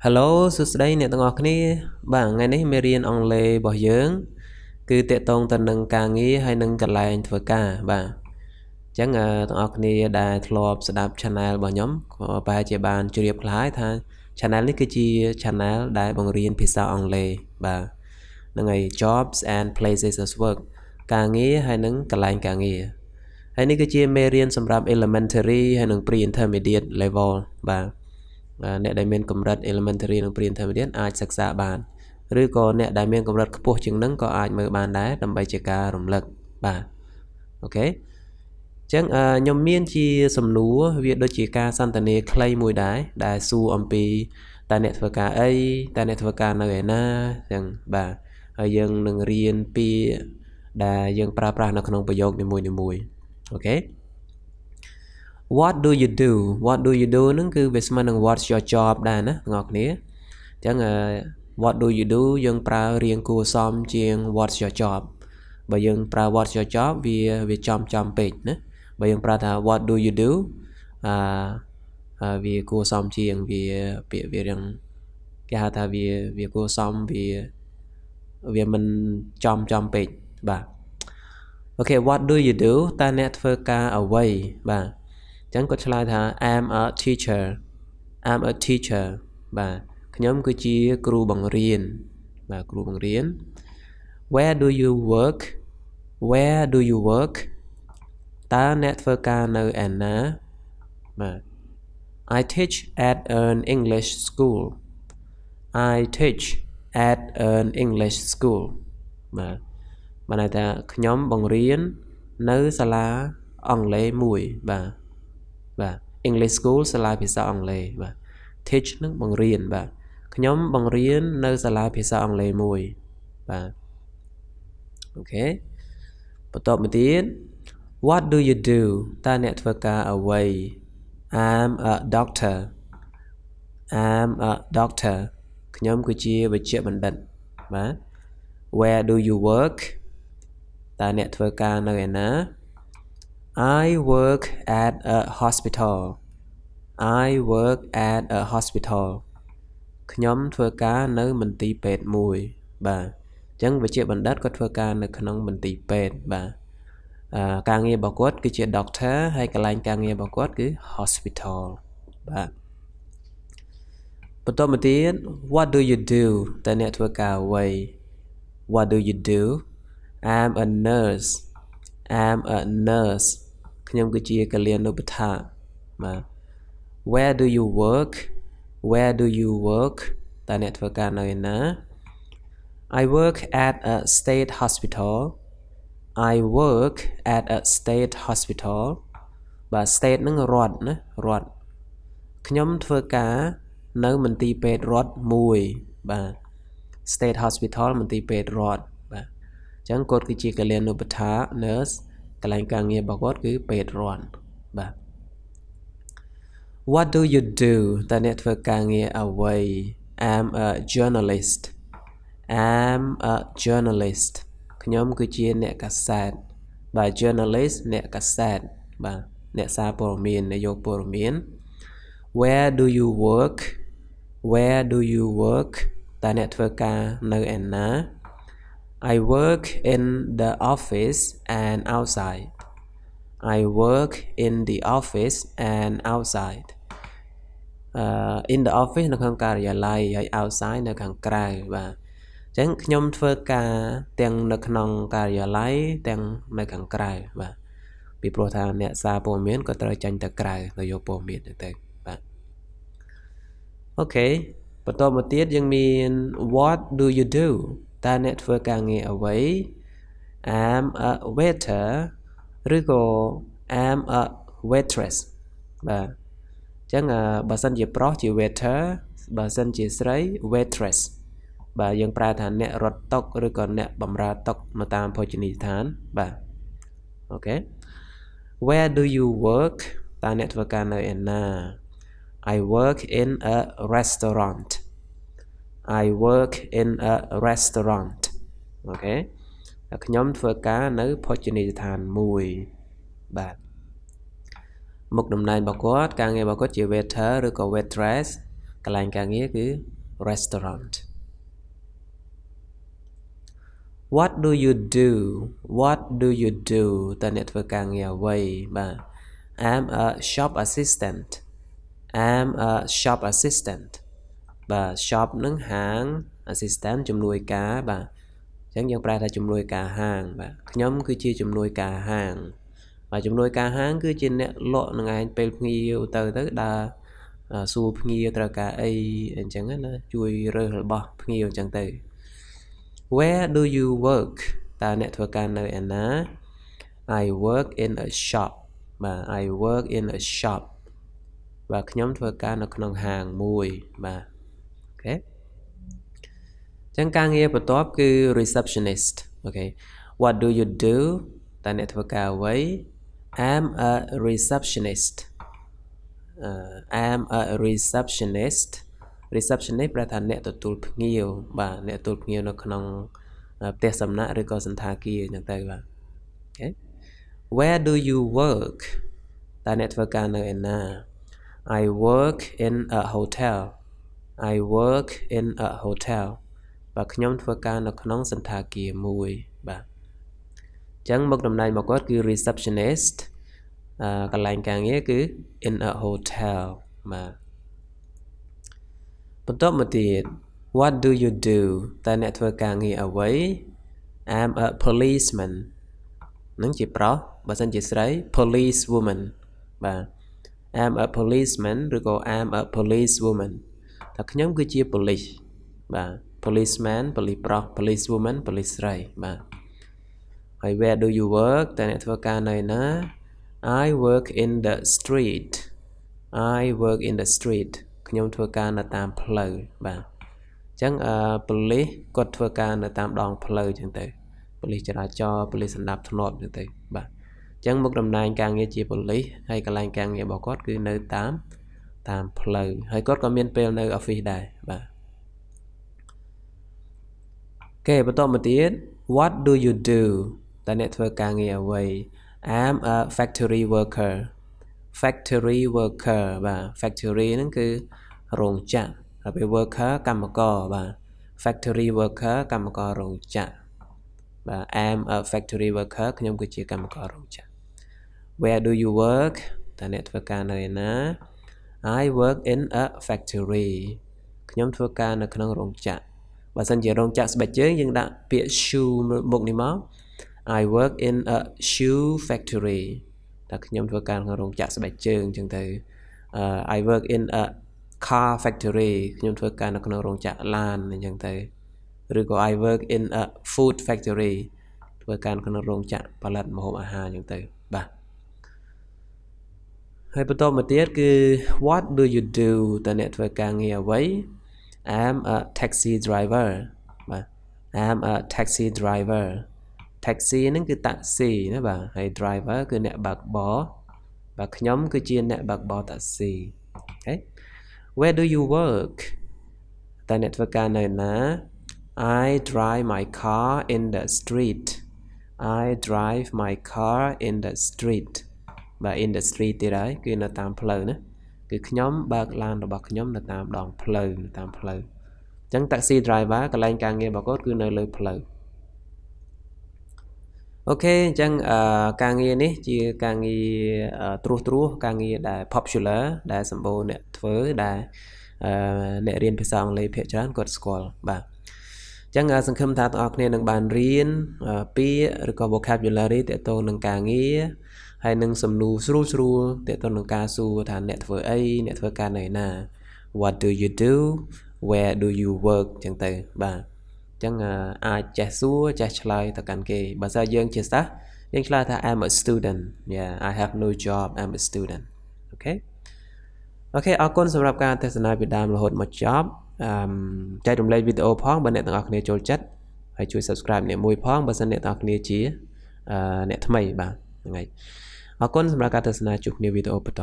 Hello សួស្តីអ្នកទាំងអស់គ្នាបាទថ្ងៃនេះមេរៀនអង់គ្លេសរបស់យើងគឺតាក់ទងទៅនឹងការងារហើយនឹងកន្លែងធ្វើការបាទអញ្ចឹងទាំងអស់គ្នាដែលធ្លាប់ស្ដាប់ channel របស់ខ្ញុំប្រហែលជាបានជ្រាបខ្លះហើយថា channel នេះគឺជា channel ដែលបង្រៀនភាសាអង់គ្លេសបាទហ្នឹងហើយ jobs and places of work ការងារហើយនឹងកន្លែងការងារហើយនេះគឺជាមេរៀនសម្រាប់ elementary ហើយនឹង pre-intermediate level បាទអ្នកដែលមានកម្រិត elementary និង pre-intermediate អាចសិក្សាបានឬក៏អ្នកដែលមានកម្រិតខ្ពស់ជាងនឹងក៏អាចមើលបានដែរដើម្បីជាការរំលឹកបាទអូខេអញ្ចឹងខ្ញុំមានជាសំណួរវាដូចជាការសន្ទនាខ្លីមួយដែរដែលសួរអំពីតើអ្នកធ្វើការអីតើអ្នកធ្វើការនៅឯណាអញ្ចឹងបាទហើយយើងនឹងរៀនពាក្យដែលយើងប្រើប្រាស់នៅក្នុងប្រយោគនីមួយៗអូខេWhat do you do? What do you do ហ្នឹងគឺវាស្មើនឹង what's your job ដែរណាបងប្អូនគ្នាអញ្ចឹងwhat do you do យើងប្រើរៀងគួរសមជាង what's your job បើយើងប្រើ what's your job វាចំពេកណាបើយើងប្រើថា what do you do វាគួរសមជាងវាពាក្យវារៀងគេហៅថាវាគួរសមវាមិនចំពេកបាទអូខេ what do you do តើអ្នកធ្វើការអ្វីបាទចឹងគាត់ឆ្លើយថា I'm a teacher បាទខ្ញុំគឺជាគ្រូបង្រៀនបាទគ្រូបង្រៀន Where do you work តើអ្នកធ្វើការនៅឯណាបាទ I teach at an English school បាទន័យថាខ្ញុំបង្រៀននៅសាលាអង់គ្លេសមួយបាទEnglish school សាលាភាសាអង់គ្លេសបាទ teach នឹងបង្រៀនបាទខ្ញុំបង្រៀននៅសាលាភាសាអង់គ្លេសមួយបាទអូខេបន្តមកទៀត What do you do តើអ្នកធ្វើការអ្វី I'm a doctor ខ្ញុំគឺជាវេជ្ជបណ្ឌិតបាទ Where do you work តើអ្នកធ្វើការនៅឯណា I work at a hospital ខ្ញុំធ្វើការនៅមន្ទីរពេទ្យមួយបាទអញ្ចឹងវិជ្ជាបណ្ឌិតគាត់ធ្វើការនៅក្នុងមន្ទីរពេទ្យបាទការងាររបស់គាត់គឺជា doctor ហើយកន្លែងការងាររបស់គាត់គឺ hospital បាទបន្តមកទៀត What do you do តើអ្នកធ្វើការអ្វី What do you do I'm a nurse ខ្ញុំគឺជាកលយានុបដ្ឋាបាទ Where do you work តើអ្នកធ្វើការនៅឯណា I work at a state hospital បាទ state ហ្នឹងរដ្ឋណារដ្ឋខ្ញុំធ្វើការនៅមន្ទីរពេទ្យរដ្ឋមួយបាទ state hospital មន្ទីរពេទ្យរដ្ឋបាទអញ្ចឹងគាត់គឺជាកលយានុបដ្ឋា nurse កន្លែងការងាររបស់គាត់គឺពេទ្យរដ្ឋបាទ What do you do តើអ្នកធ្វើការងារអ្វី I'm a journalist ខ្ញុំគឺជាអ្នកកាសែតបាទ journalist អ្នកកាសែតបាទអ្នកសារព័ត៌មានអ្នកយកព័ត៌មាន Where do you work តើអ្នកធ្វើការនៅឯណា I work in the office and outside in the office នៅក្នុងការិយាល័យហើយ outside នៅខាងក្រៅបាទអញ្ចឹងខ្ញុំធ្វើការទាំងនៅក្នុងការិយាល័យទាំងនៅខាងក្រៅបាទពីព្រោះថាអ្នកសារព័ត៌មានក៏ត្រូវចេញទៅក្រៅទៅយកព័ត៌មានទៅបាទអូខេបន្តមកទៀតយើងមាន What do you do តើអ្នកធ្វើការងារអ្វី I'm a waiter ឬក៏ I'm a waitress បាទអញ្ចឹងបើសិនជាប្រុសជា waiter បើសិនជាស្រី waitress បាទយើងប្រើថាអ្នករត់តុឬក៏អ្នកបម្រើតុនៅតាមភោជនីយដ្ឋានបាទអូខេ Where do you work តើអ្នកធ្វើការនៅឯណា I work in a restaurant អូខេខ្ញុំធ្វើការនៅភោជនីយដ្ឋានមួយបាទមុខតំណែងរបស់គាត់ការងាររបស់គាត់ជា waiter ឬក៏ waitress កន្លែងការងារគឺ restaurant What do you do What do you do តើអ្នកធ្វើការងារអ្វីបាទ I'm a shop assistant I'm a shop assistant បាទ shop នឹងហាង assistant ជំនួយការបាទអញ្ចឹងយើងប្រែថាជំនួយការហាងបាទខ្ញុំគឺជាជំនួយការហាងបាទជំនួយការហាងគឺជាអ្នកលក់នឹងឯងពេលភ្ញៀវទៅដើរសួរភ្ញៀវត្រូវការអីអញ្ចឹងណាជួយរើសរបស់ភ្ញៀវអញ្ចឹងទៅ Where do you work តើអ្នកធ្វើការនៅឯណា I work in a shop បាទ I work in a shop បាទខ្ញុំធ្វើការនៅក្នុងហាងមួយបាទអូខេចឹងការងារបន្ទាប់គឺ receptionist អូខេ What do you do តើអ្នកធ្វើការអ្វី I'm a receptionist I'm a receptionist receptionist ប្រែថាអ្នកទទួលភ្ញៀវបាទអ្នកទទួលភ្ញៀវនៅក្នុងផ្ទះសំណាក់ឬក៏សន្តាគារអញ្ចឹងទៅបាទអូខេ Where do you work តើអ្នកធ្វើការនៅឯណា I work in a hotel I work in a hotel បាទខ្ញុំធ្វើការនៅក្នុងសន្តាគារមួយបាទអញ្ចឹងមុខតំណែងរបស់គាត់គឺ receptionist កន្លែងការងារគឺ in a hotel បាទបន្ទាប់មកទៀត What do you do តើអ្នកធ្វើការងារអ្វី I'm a policeman នឹងជាប្រុសបើសិនជាស្រី police woman បាទ I'm a policeman ឬក៏ I'm a police woman ថាខ្ញុំគឺជាប៉ូលីសបាទ policeman ប៉ូលីសប្រុស police woman ប៉ូលីសស្រីបាទហើយ Where do you work តើអ្នកធ្វើការនៅណា I work in the street I work in the street ខ្ញុំធ្វើការនៅតាមផ្លូវបាទអញ្ចឹងប៉ូលីសគាត់ធ្វើការនៅតាមដងផ្លូវអញ្ចឹងទៅប៉ូលីសចរាចរណ៍ប៉ូលីសសម្ដាប់ធ្នាប់អញ្ចឹងទៅបាទអញ្ចឹងមុខតំណែងការងារជាប៉ូលីសហើយកន្លែងការងាររបស់គាត់គឺនៅតាមផ្លូវហើយគាត់ក៏មានពេលនៅ office ដែរបាទអូខេបន្តមកទៀត What do you do តើអ្នកធ្វើការងារអ្វី I'm a factory worker factory worker បាទ factory ហ្នឹងគឺរោងចក្រហើយពេល worker កម្មករបាទ factory worker កម្មកររោងចក្របាទ I'm a factory worker ខ្ញុំគឺជាកម្មកររោងចក្រ Where do you work តើអ្នកធ្វើការនៅឯណា I work in a factory ខ្ញុំធ្វើការនៅក្នុងរោងចក្របើសិនជារោងចក្រស្បែកជើងយើងដាក់ពាក្យ shoe មុខនេះមក I work in a shoe factory តែខ្ញុំធ្វើការក្នុងរោងចក្រស្បែកជើងអញ្ចឹងទៅI work in a car factory ខ្ញុំធ្វើការនៅក្នុងរោងចក្រឡានអញ្ចឹងទៅឬក៏ I work in a food factory ធ្វើការក្នុងរោងចក្រផលិតម្ហូបអាហារអញ្ចឹងទៅបាទហើយបន្តមកទៀតគឺ What do you do តើអ្នកធ្វើការងារអ្វី I'm a taxi driver បាទ I'm a taxi driver taxi ហ្នឹងគឺ taxi ណាបាទហើយ driver គឺអ្នកបើកបរបាទខ្ញុំគឺជាអ្នកបើកបរ taxi អូខេ Where do you work តើអ្នកធ្វើការនៅណា I drive my car in the street I drive my car in the street បាទ in the street ទៀតហើយគឺនៅតាមផ្លូវណាគឺខ្ញុំបើកឡានរបស់ខ្ញុំនៅតាមដងផ្លូវនៅតាមផ្លូវអញ្ចឹង taxi driver កន្លែងការងាររបស់គាត់គឺនៅលើផ្លូវអូខេអញ្ចឹងការងារនេះជាការងារត្រួសការងារដែល popular ដែលសម្បូរអ្នកធ្វើដែលអ្នករៀនភាសាអង់គ្លេសភាគច្រើនគាត់ស្គាល់បាទអញ្ចឹងសង្ឃឹមថាបងប្អូនគ្នានឹងបានរៀនពាក្យឬក៏ vocabulary ទាក់ទងនឹងការងារហើយនឹងសំណួរស្រួលទាក់ទងនឹងការសួរថាអ្នកធ្វើអីអ្នកធ្វើការនៅណា What do you do Where do you work អញ្ចឹងទៅបាទអញ្ចឹងអាចចេះសួរចេះឆ្លើយទៅកាន់គេបើសិនយើងជាសិស្សយើងឆ្លើយថា I'm a student yeah I have no job I'm a student អូខេអរគុណសម្រាប់ការទស្សនាពីដើមរហូតមកចប់ចែករំលែកវីដេអូផងបើអ្នកទាំងអស់គ្នាចូលចិត្តហើយជួយ subscribe អ្នកមួយផងបើសិនអ្នកទាំងអស់គ្នាជាអ្នកថ្មីបាទហ្នឹងហើយអរគុណសម្រាប់ការទស្សនាជួបគ្នាវីដេអូបន្ត